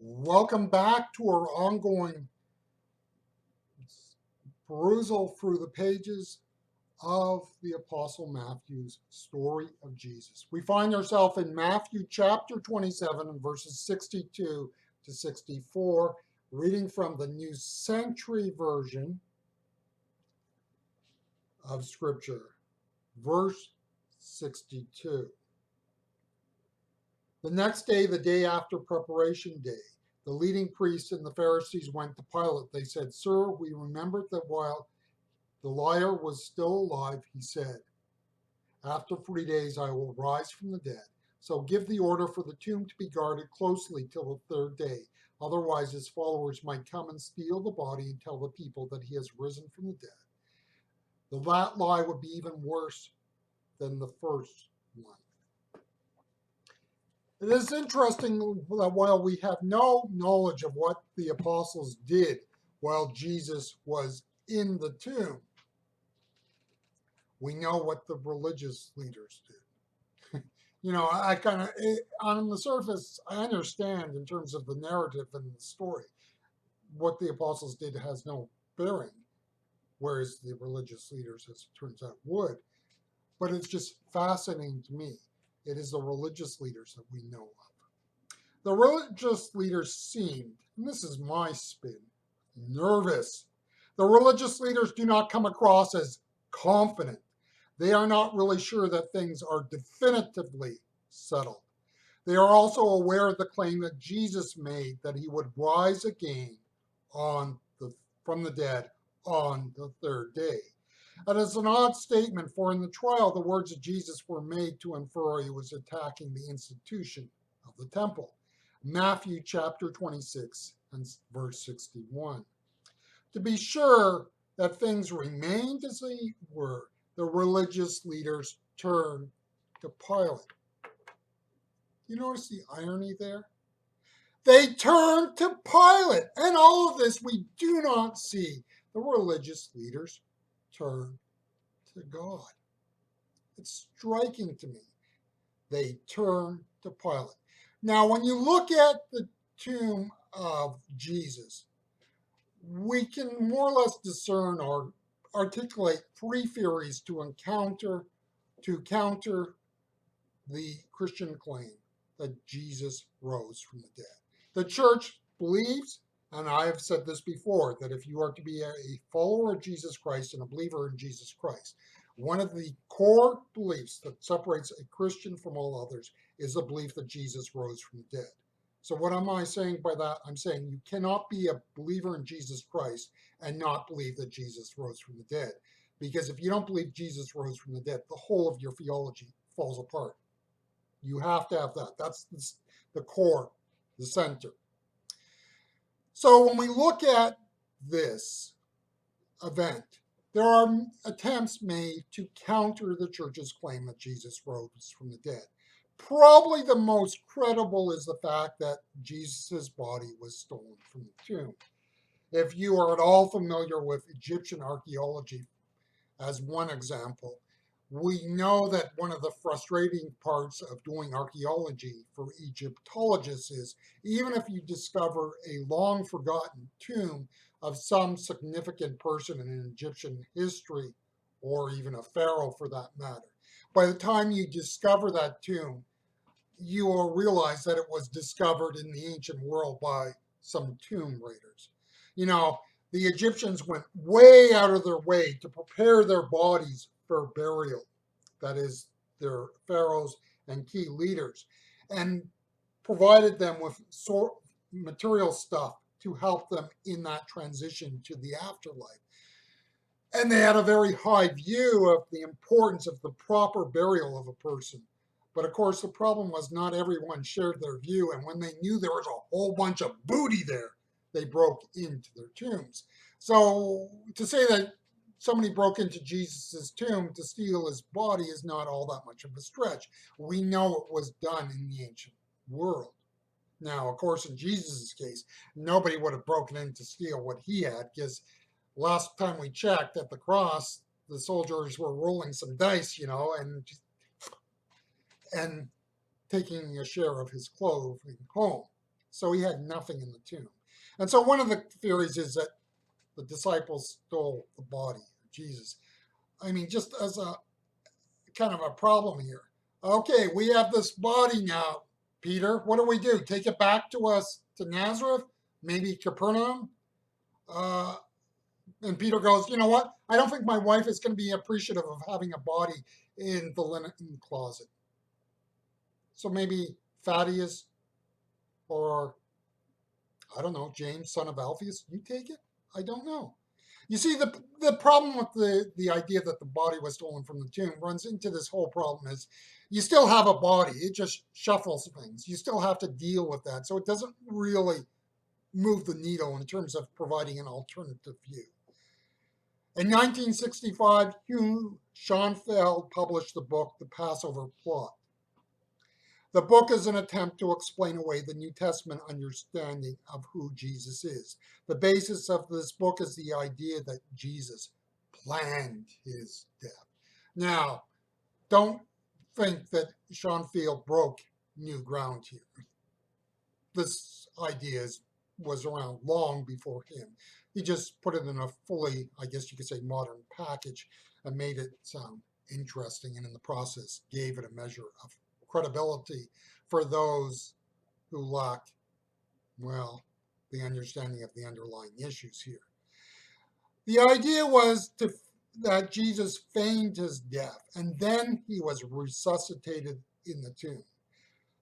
Welcome back to our ongoing perusal through the pages of the Apostle Matthew's story of Jesus. We find ourselves in Matthew chapter 27 and verses 62 to 64, reading from the New Century Version of Scripture, verse 62. The next day, the day after preparation day, the leading priests and the Pharisees went to Pilate. They said, "Sir, we remembered that while the liar was still alive, he said, 'After 3 days I will rise from the dead.' So give the order for the tomb to be guarded closely till the third day. Otherwise, his followers might come and steal the body and tell the people that he has risen from the dead. That lie would be even worse than the first one." It is interesting that while we have no knowledge of what the apostles did while Jesus was in the tomb, we know what the religious leaders did. I kind of, on the surface, I understand in terms of the narrative and the story. What the apostles did has no bearing, whereas the religious leaders, as it turns out, would. But it's just fascinating to me. It is the religious leaders that we know of. The religious leaders seemed, and this is my spin, nervous. The religious leaders do not come across as confident. They are not really sure that things are definitively settled. They are also aware of the claim that Jesus made that he would rise again from the dead on the third day. And it's an odd statement, for in the trial, the words of Jesus were made to infer he was attacking the institution of the temple. Matthew chapter 26 and verse 61. To be sure that things remained as they were, the religious leaders turned to Pilate. You notice the irony there? They turned to Pilate, and all of this we do not see. The religious leaders turned to God. It's striking to me. They turned to Pilate. Now, when you look at the tomb of Jesus, we can more or less discern or articulate three theories to counter the Christian claim that Jesus rose from the dead. The church believes, and I have said this before, that if you are to be a follower of Jesus Christ and a believer in Jesus Christ, one of the core beliefs that separates a Christian from all others is the belief that Jesus rose from the dead. So what am I saying by that? I'm saying you cannot be a believer in Jesus Christ and not believe that Jesus rose from the dead. Because if you don't believe Jesus rose from the dead, the whole of your theology falls apart. You have to have that. That's the core, the center. So when we look at this event, there are attempts made to counter the church's claim that Jesus rose from the dead. Probably the most credible is the fact that Jesus' body was stolen from the tomb. If you are at all familiar with Egyptian archaeology, as one example, we know that one of the frustrating parts of doing archaeology for Egyptologists is even if you discover a long forgotten tomb of some significant person in Egyptian history, or even a pharaoh for that matter, by the time you discover that tomb, you will realize that it was discovered in the ancient world by some tomb raiders. You know, the Egyptians went way out of their way to prepare their bodies for burial, that is, their pharaohs and key leaders, and provided them with material stuff to help them in that transition to the afterlife. And they had a very high view of the importance of the proper burial of a person. But of course, the problem was not everyone shared their view. And when they knew there was a whole bunch of booty there, they broke into their tombs. So to say that somebody broke into Jesus' tomb to steal his body is not all that much of a stretch. We know it was done in the ancient world. Now, of course, in Jesus' case, nobody would have broken in to steal what he had, because last time we checked at the cross, the soldiers were rolling some dice, and taking a share of his clothing home. So he had nothing in the tomb. And so one of the theories is that the disciples stole the body of Jesus. I mean, just as a kind of a problem here. Okay, we have this body now, Peter. What do? Take it back to us to Nazareth? Maybe Capernaum? Uh, and Peter goes, you know what? I don't think my wife is going to be appreciative of having a body in the linen closet. So maybe Thaddeus or, I don't know, James, son of Alphaeus, you take it? I don't know. You see, the problem with the idea that the body was stolen from the tomb runs into this whole problem is you still have a body. It just shuffles things. You still have to deal with that. So it doesn't really move the needle in terms of providing an alternative view. In 1965, Hugh Schonfeld published the book, The Passover Plot. The book is an attempt to explain away the New Testament understanding of who Jesus is. The basis of this book is the idea that Jesus planned his death. Now, don't think that Schonfeld broke new ground here. This idea was around long before him. He just put it in a fully, I guess you could say, modern package and made it sound interesting, and in the process gave it a measure of credibility for those who lacked, well, the understanding of the underlying issues here. The idea was that Jesus feigned his death, and then he was resuscitated in the tomb.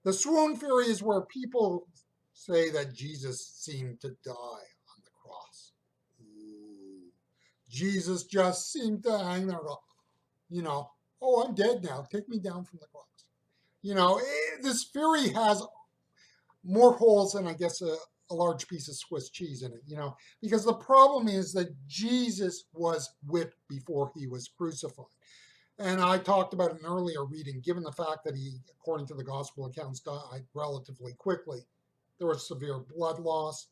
The swoon theory is where people say that Jesus seemed to die on the cross. Ooh. Jesus just seemed to hang there, oh, I'm dead now. Take me down from the cross. This theory has more holes than, I guess, a large piece of Swiss cheese in it, because the problem is that Jesus was whipped before he was crucified. And I talked about in an earlier reading, given the fact that he, according to the gospel accounts, died relatively quickly. There was severe blood loss.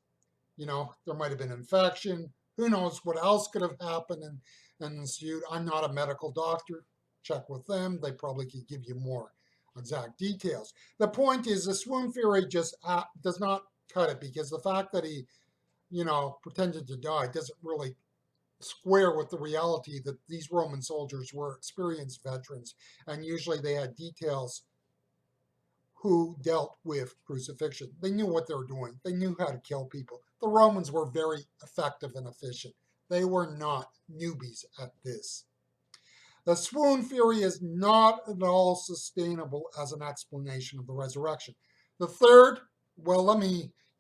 There might have been infection. Who knows what else could have happened and ensued. I'm not a medical doctor. Check with them. They probably could give you more exact details. The point is the swoon theory just does not cut it, because the fact that he, pretended to die doesn't really square with the reality that these Roman soldiers were experienced veterans, and usually they had details who dealt with crucifixion. They knew what they were doing. They knew how to kill people. The Romans were very effective and efficient. They were not newbies at this. The swoon theory is not at all sustainable as an explanation of the resurrection. The third,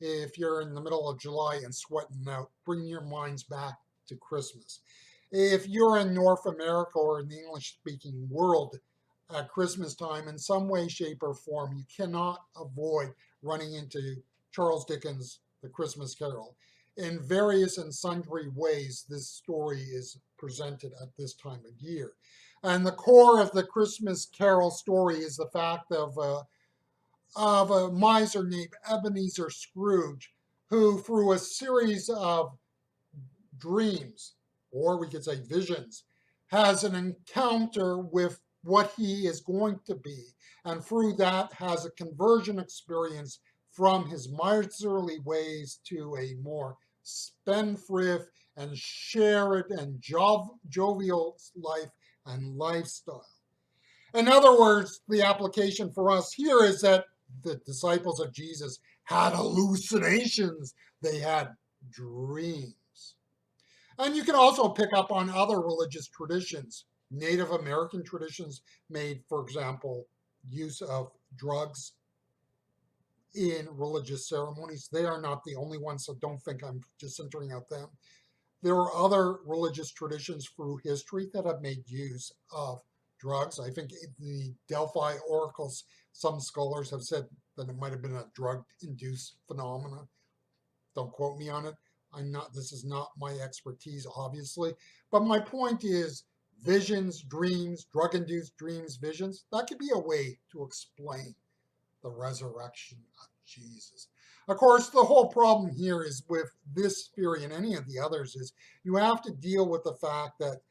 if you're in the middle of July and sweating out, bring your minds back to Christmas. If you're in North America or in the English-speaking world at Christmas time, in some way, shape, or form, you cannot avoid running into Charles Dickens' The Christmas Carol. In various and sundry ways, this story is presented at this time of year. And the core of the Christmas Carol story is the fact of a miser named Ebenezer Scrooge, who, through a series of dreams, or we could say visions, has an encounter with what he is going to be, and through that has a conversion experience from his miserly ways to a more spendthrift and shared and jovial life and lifestyle. In other words, the application for us here is that the disciples of Jesus had hallucinations. They had dreams. And you can also pick up on other religious traditions. Native American traditions made, for example, use of drugs in religious ceremonies. They are not the only ones, so don't think I'm just centering out them. There are other religious traditions through history that have made use of drugs. I think the Delphi oracles, some scholars have said that it might have been a drug-induced phenomenon. Don't quote me on it. This is not my expertise, obviously. But my point is, visions, dreams, drug-induced dreams, visions, that could be a way to explain the resurrection of Jesus. Of course, the whole problem here is with this theory and any of the others is you have to deal with the fact that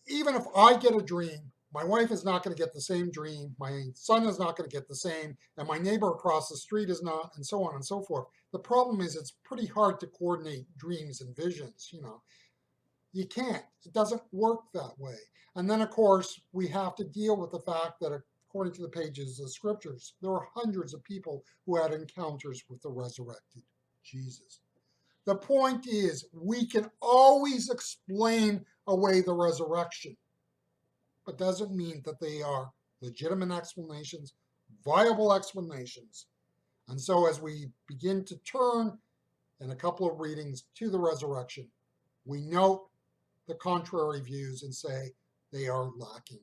even if I get a dream my wife is not going to get the same dream, my son is not going to get the same, and my neighbor across the street is not, and so on and so forth. The problem is it's pretty hard to coordinate dreams and visions, you know. You can't. It doesn't work that way. And then, of course, we have to deal with the fact that, according to the pages of the scriptures, there were hundreds of people who had encounters with the resurrected Jesus. The point is, we can always explain away the resurrection, but doesn't mean that they are legitimate explanations, viable explanations. And so, as we begin to turn in a couple of readings to the resurrection, we note the contrary views and say they are lacking